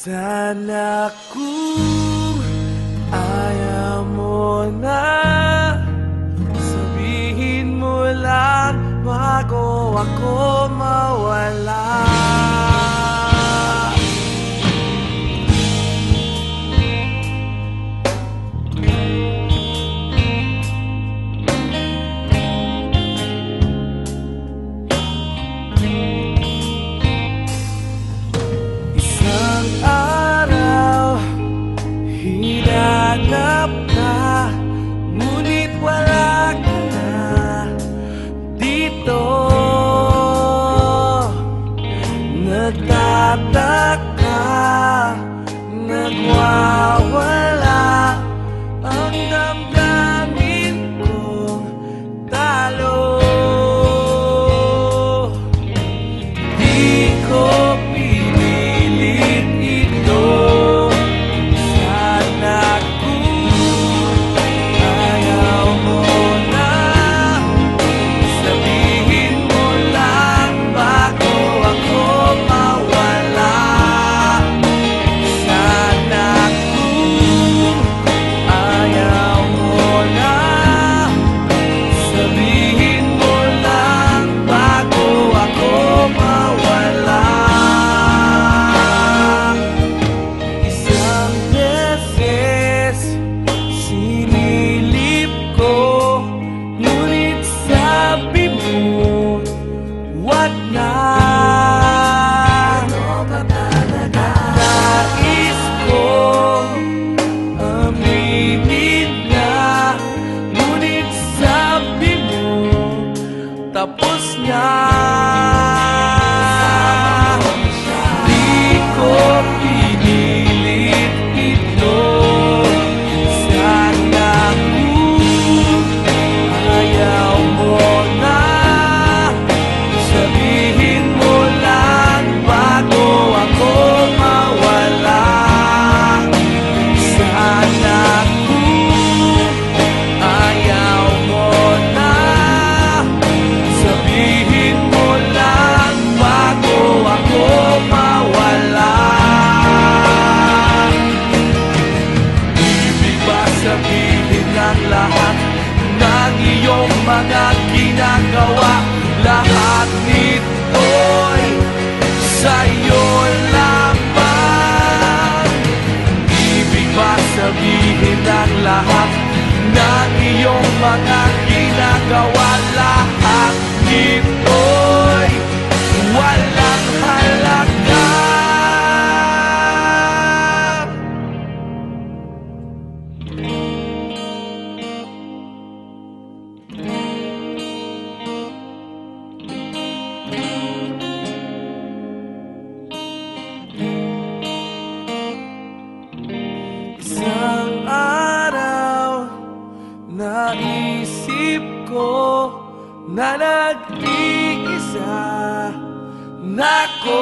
Sana kung ayaw mo na, sabihin mo lang bago ako mawala. Hinanap ka, ngunit wala ka na dito. Nagtataka, nagwawala ang damdamin kong talo. Di ko pinilit ito. What na? Ano ba talaga? Nais kong aminin na, ngunit sabi mo tapos na. Di ko pinilit ito. Sana kung ayaw mo na, sabihin mo lang bago ako mawala. Sana kung ayaw mo na, sabihin mo lang bago ako mawala. Ibig ba sabihin ng lahat ng iyong mga ginagawa? Lahat nito'y sa'yo lamang. Ibig ba sabihin ang lahat ng iyong mga ginagawa? Lahat nito'y walang halaga. Isang araw, naisip ko na nag-iisa na ako.